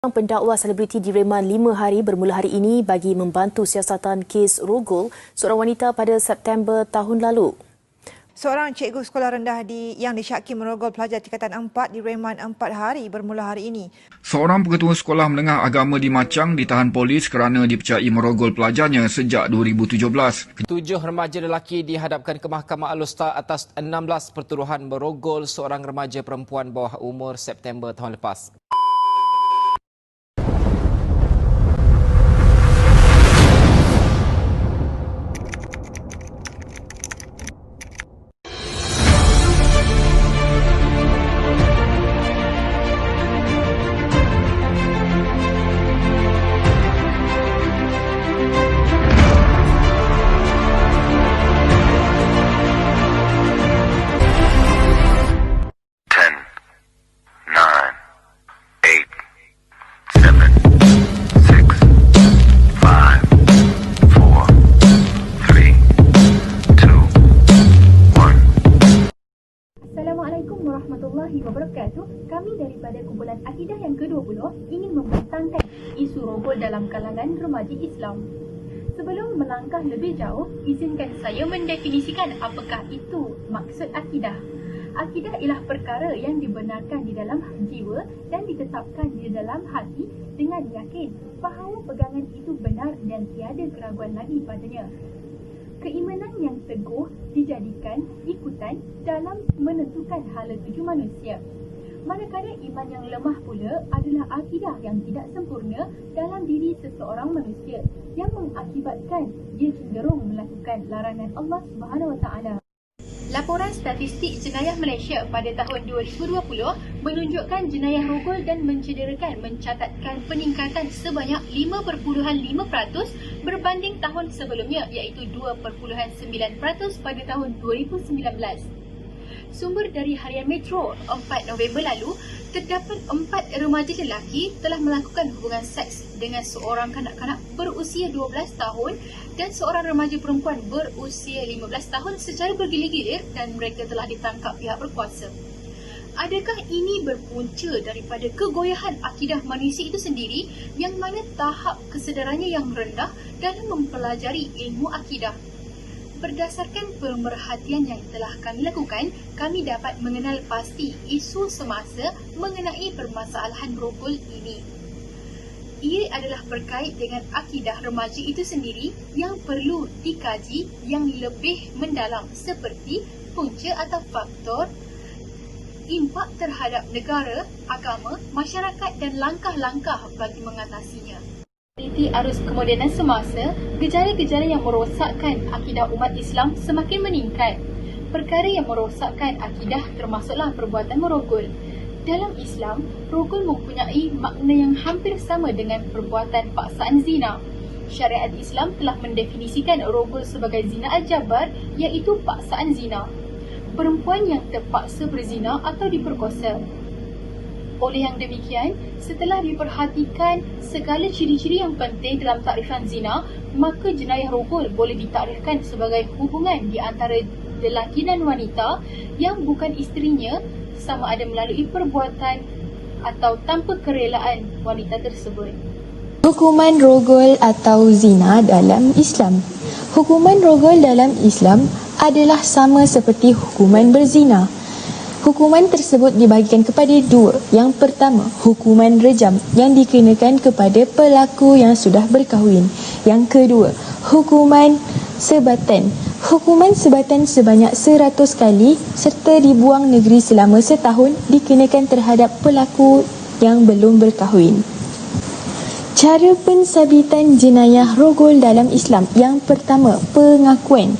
Pendakwa selebriti direman 5 hari bermula hari ini bagi membantu siasatan kes rogol seorang wanita pada September tahun lalu. Seorang cikgu sekolah rendah yang disyaki merogol pelajar tingkatan 4 direman 4 hari bermula hari ini. Seorang pengetua sekolah menengah agama di Machang ditahan polis kerana dipercayai merogol pelajarnya sejak 2017. 7 remaja lelaki dihadapkan ke Mahkamah Al-Usta atas 16 pertuduhan merogol seorang remaja perempuan bawah umur September tahun lepas. Assalamualaikum warahmatullahi wabarakatuh. Kami daripada kumpulan Akidah yang ke-20 ingin membentangkan isu rogol dalam kalangan remaja Islam. Sebelum melangkah lebih jauh, izinkan saya mendefinisikan apakah itu maksud akidah. Akidah ialah perkara yang dibenarkan di dalam jiwa dan ditetapkan di dalam hati dengan yakin bahawa pegangan itu benar dan tiada keraguan lagi padanya. Keimanan yang teguh dijadikan ikutan dalam menentukan hala tuju manusia. Manakala iman yang lemah pula adalah akidah yang tidak sempurna dalam diri seseorang manusia yang mengakibatkan dia cenderung melakukan larangan Allah SWT. Laporan statistik jenayah Malaysia pada tahun 2020 menunjukkan jenayah rogol dan mencederakan mencatatkan peningkatan sebanyak 5.5% berbanding tahun sebelumnya iaitu 2.9% pada tahun 2019. Sumber dari Harian Metro 4 November lalu, terdapat 4 remaja lelaki telah melakukan hubungan seks dengan seorang kanak-kanak berusia 12 tahun dan seorang remaja perempuan berusia 15 tahun secara bergilir-gilir dan mereka telah ditangkap pihak berkuasa. Adakah ini berpunca daripada kegoyahan akidah manusia itu sendiri yang mana tahap kesedarannya yang rendah dalam mempelajari ilmu akidah? Berdasarkan pemerhatian yang telah kami lakukan, kami dapat mengenal pasti isu semasa mengenai permasalahan rogol ini. Ia adalah berkait dengan akidah remaja itu sendiri yang perlu dikaji yang lebih mendalam seperti punca atau faktor, impak terhadap negara, agama, masyarakat dan langkah-langkah bagi mengatasinya. Di arus kemodenan semasa, gejala-gejala yang merosakkan akidah umat Islam semakin meningkat. Perkara yang merosakkan akidah termasuklah perbuatan merogol. Dalam Islam, rogol mempunyai makna yang hampir sama dengan perbuatan paksaan zina. Syariat Islam telah mendefinisikan rogol sebagai zina al-jabar iaitu paksaan zina. Perempuan yang terpaksa berzina atau diperkosa. Oleh yang demikian, setelah diperhatikan segala ciri-ciri yang penting dalam takrifan zina, maka jenayah rogol boleh ditakdirkan sebagai hubungan di antara lelaki dan wanita yang bukan isterinya sama ada melalui perbuatan atau tanpa kerelaan wanita tersebut. Hukuman rogol atau zina dalam Islam. Hukuman rogol dalam Islam adalah sama seperti hukuman berzina. Hukuman tersebut dibahagikan kepada dua. Yang pertama, hukuman rejam yang dikenakan kepada pelaku yang sudah berkahwin. Yang kedua, hukuman sebatan. Hukuman sebatan sebanyak 100 kali serta dibuang negeri selama setahun dikenakan terhadap pelaku yang belum berkahwin. Cara pensabitan jenayah rogol dalam Islam. Yang pertama, pengakuan.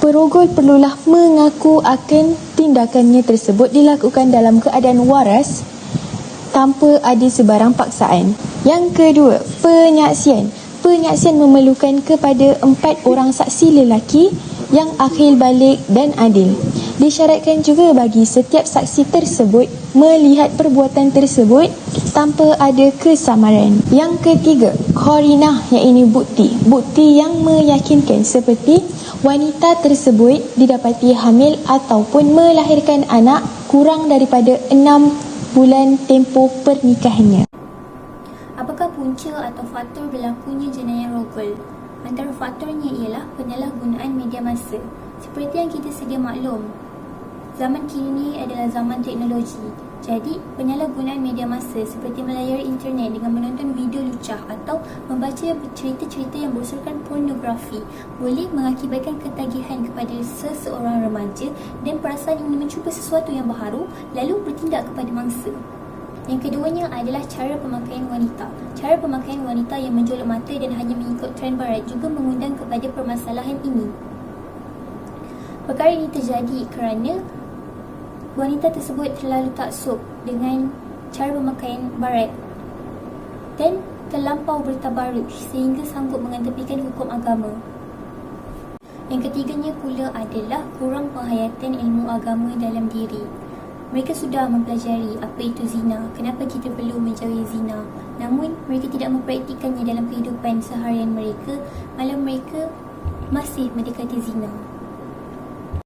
Perogol perlulah mengaku akan tindakannya tersebut dilakukan dalam keadaan waras tanpa ada sebarang paksaan. Yang kedua, penyaksian. Penyaksian memerlukan kepada 4 orang saksi lelaki yang akhil balik dan adil. Disyaratkan juga bagi setiap saksi tersebut melihat perbuatan tersebut tanpa ada kesamaran. Yang ketiga, qarinah iaitu bukti. Bukti yang meyakinkan seperti wanita tersebut didapati hamil ataupun melahirkan anak kurang daripada 6 bulan tempoh pernikahannya. punca atau faktor berlakunya jenayah rogol? Antara faktornya ialah penyalahgunaan media massa. Seperti yang kita sedia maklum, zaman kini adalah zaman teknologi. Jadi, penyalahgunaan media massa seperti melayari internet dengan menonton video lucah atau membaca cerita-cerita yang berunsurkan pornografi boleh mengakibatkan ketagihan kepada seseorang remaja dan perasaan ingin mencuba sesuatu yang baharu lalu bertindak kepada mangsa. Yang keduanya adalah cara pemakaian wanita. Cara pemakaian wanita yang menjolok mata dan hanya mengikut trend barat juga mengundang kepada permasalahan ini. Perkara ini terjadi kerana wanita tersebut terlalu taksub dengan cara pemakaian barat dan terlampau bertabaruj sehingga sanggup mengetepikan hukum agama. Yang ketiganya pula adalah kurang penghayatan ilmu agama dalam diri. Mereka sudah mempelajari apa itu zina, kenapa kita perlu menjauhi zina. Namun, mereka tidak mempraktikannya dalam kehidupan seharian mereka, malah mereka masih mendekati zina.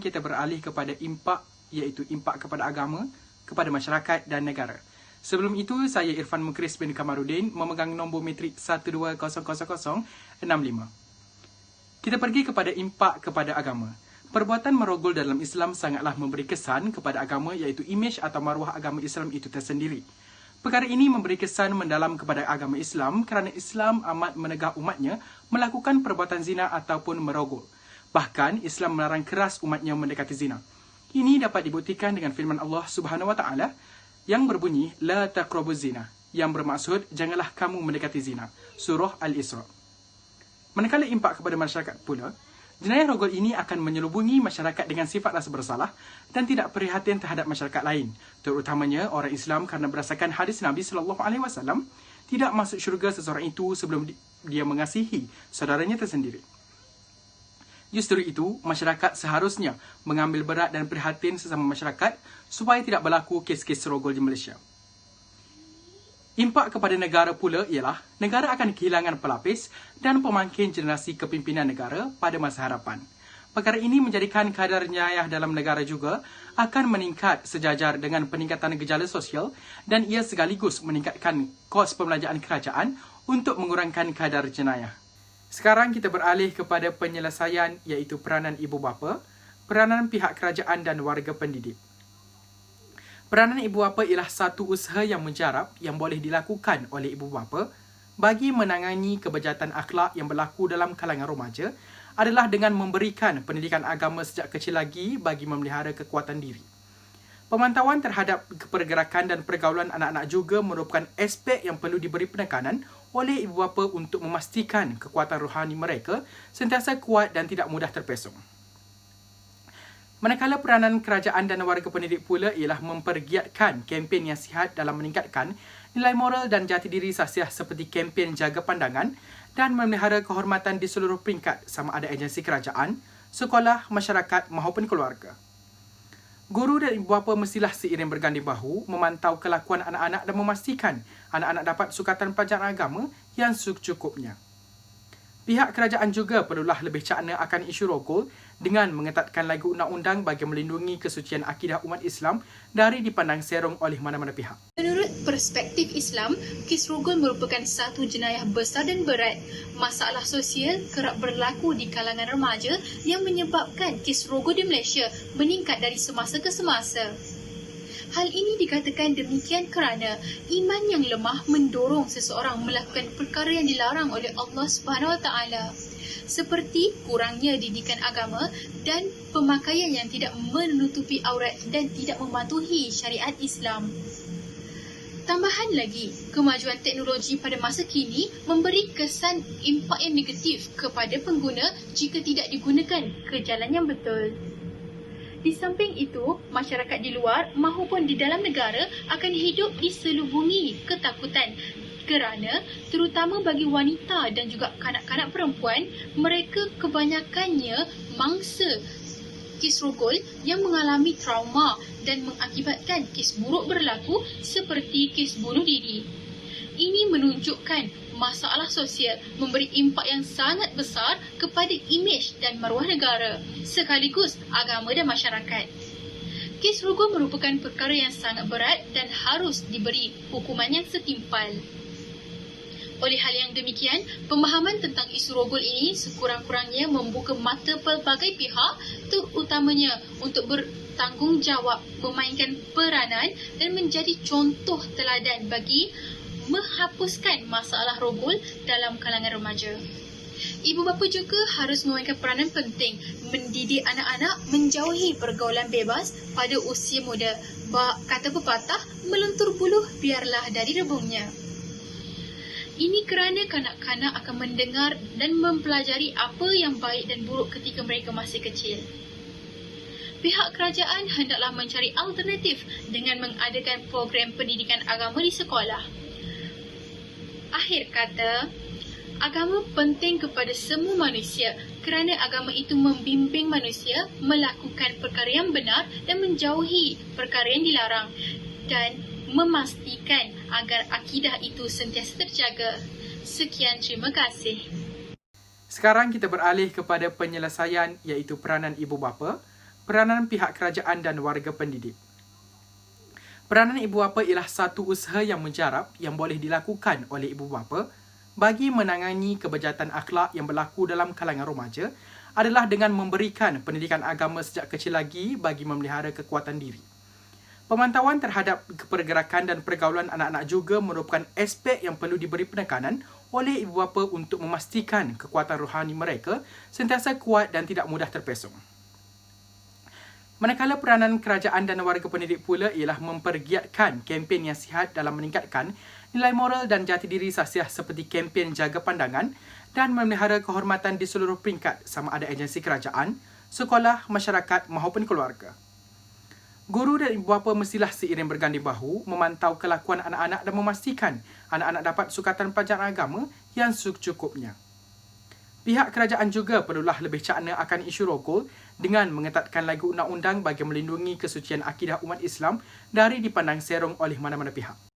Kita beralih kepada impak, iaitu impak kepada agama, kepada masyarakat dan negara. Sebelum itu, saya Irfan Mukris bin Kamarudin memegang nombor metrik 12000065. Kita pergi kepada impak kepada agama. Perbuatan merogol dalam Islam sangatlah memberi kesan kepada agama, iaitu imej atau maruah agama Islam itu tersendiri. Perkara ini memberi kesan mendalam kepada agama Islam kerana Islam amat menegah umatnya melakukan perbuatan zina ataupun merogol. Bahkan, Islam melarang keras umatnya mendekati zina. Ini dapat dibuktikan dengan firman Allah Subhanahu Wa Taala yang berbunyi la taqrabuz zina, yang bermaksud janganlah kamu mendekati zina. Surah Al-Isra. Manakala impak kepada masyarakat pula, jenayah rogol ini akan menyelubungi masyarakat dengan sifat rasa bersalah dan tidak prihatin terhadap masyarakat lain, terutamanya orang Islam, kerana berdasarkan hadis Nabi SAW, tidak masuk syurga seseorang itu sebelum dia mengasihi saudaranya tersendiri. Justru itu, masyarakat seharusnya mengambil berat dan prihatin sesama masyarakat supaya tidak berlaku kes-kes rogol di Malaysia. Impak kepada negara pula ialah negara akan kehilangan pelapis dan pemangkin generasi kepimpinan negara pada masa hadapan. Perkara ini menjadikan kadar jenayah dalam negara juga akan meningkat sejajar dengan peningkatan gejala sosial dan ia sekaligus meningkatkan kos pembelanjaan kerajaan untuk mengurangkan kadar jenayah. Sekarang kita beralih kepada penyelesaian, iaitu peranan ibu bapa, peranan pihak kerajaan dan warga pendidik. Peranan ibu bapa ialah satu usaha yang menjarab yang boleh dilakukan oleh ibu bapa bagi menangani kebejatan akhlak yang berlaku dalam kalangan remaja adalah dengan memberikan pendidikan agama sejak kecil lagi bagi memelihara kekuatan diri. Pemantauan terhadap pergerakan dan pergaulan anak-anak juga merupakan aspek yang perlu diberi penekanan oleh ibu bapa untuk memastikan kekuatan rohani mereka sentiasa kuat dan tidak mudah terpesong. Manakala peranan kerajaan dan warga pendidik pula ialah mempergiatkan kempen yang sihat dalam meningkatkan nilai moral dan jati diri sasiah seperti kempen jaga pandangan dan memelihara kehormatan di seluruh peringkat sama ada agensi kerajaan, sekolah, masyarakat maupun keluarga. Guru dan ibu bapa mestilah seiring berganding bahu memantau kelakuan anak-anak dan memastikan anak-anak dapat sukatan pelajaran agama yang secukupnya. Pihak kerajaan juga perlulah lebih cakna akan isu rogol dengan mengetatkan lagi undang-undang bagi melindungi kesucian akidah umat Islam dari dipandang serong oleh mana-mana pihak. Menurut perspektif Islam, kes rogol merupakan satu jenayah besar dan berat. Masalah sosial kerap berlaku di kalangan remaja yang menyebabkan kes rogol di Malaysia meningkat dari semasa ke semasa. Hal ini dikatakan demikian kerana iman yang lemah mendorong seseorang melakukan perkara yang dilarang oleh Allah Subhanahu Wa Taala, seperti kurangnya didikan agama dan pemakaian yang tidak menutupi aurat dan tidak mematuhi syariat Islam. Tambahan lagi, kemajuan teknologi pada masa kini memberi kesan impak yang negatif kepada pengguna jika tidak digunakan ke jalan yang betul. Di samping itu, masyarakat di luar maupun di dalam negara akan hidup diselubungi ketakutan kerana terutama bagi wanita dan juga kanak-kanak perempuan, mereka kebanyakannya mangsa kes rogol yang mengalami trauma dan mengakibatkan kes buruk berlaku seperti kes bunuh diri. Ini menunjukkan masalah sosial memberi impak yang sangat besar kepada imej dan maruah negara, sekaligus agama dan masyarakat. Kes rogol merupakan perkara yang sangat berat dan harus diberi hukuman yang setimpal. Oleh hal yang demikian, pemahaman tentang isu rogol ini sekurang-kurangnya membuka mata pelbagai pihak, terutamanya untuk bertanggungjawab memainkan peranan dan menjadi contoh teladan bagi menghapuskan masalah rogol dalam kalangan remaja. Ibu bapa juga harus memainkan peranan penting mendidik anak-anak menjauhi pergaulan bebas pada usia muda. Kata pepatah, meluntur buluh biarlah dari rebungnya. Ini kerana kanak-kanak akan mendengar dan mempelajari apa yang baik dan buruk ketika mereka masih kecil. Pihak kerajaan hendaklah mencari alternatif dengan mengadakan program pendidikan agama di sekolah. Akhir kata, agama penting kepada semua manusia kerana agama itu membimbing manusia melakukan perkara yang benar dan menjauhi perkara yang dilarang dan memastikan agar akidah itu sentiasa terjaga. Sekian, terima kasih. Sekarang kita beralih kepada penyelesaian iaitu peranan ibu bapa, peranan pihak kerajaan dan warga pendidik. Peranan ibu bapa ialah satu usaha yang menjarab yang boleh dilakukan oleh ibu bapa bagi menangani kebejatan akhlak yang berlaku dalam kalangan remaja adalah dengan memberikan pendidikan agama sejak kecil lagi bagi memelihara kekuatan diri. Pemantauan terhadap pergerakan dan pergaulan anak-anak juga merupakan aspek yang perlu diberi penekanan oleh ibu bapa untuk memastikan kekuatan rohani mereka sentiasa kuat dan tidak mudah terpesong. Manakala peranan kerajaan dan warga pendidik pula ialah mempergiatkan kempen yang sihat dalam meningkatkan nilai moral dan jati diri sahsiah seperti kempen jaga pandangan dan memelihara kehormatan di seluruh peringkat sama ada agensi kerajaan, sekolah, masyarakat maupun keluarga. Guru dan ibu bapa mestilah seiring berganding bahu memantau kelakuan anak-anak dan memastikan anak-anak dapat sukatan pelajaran agama yang secukupnya. Pihak kerajaan juga perlulah lebih cakna akan isu rogol dengan mengetatkan lagi undang-undang bagi melindungi kesucian akidah umat Islam dari dipandang serong oleh mana-mana pihak.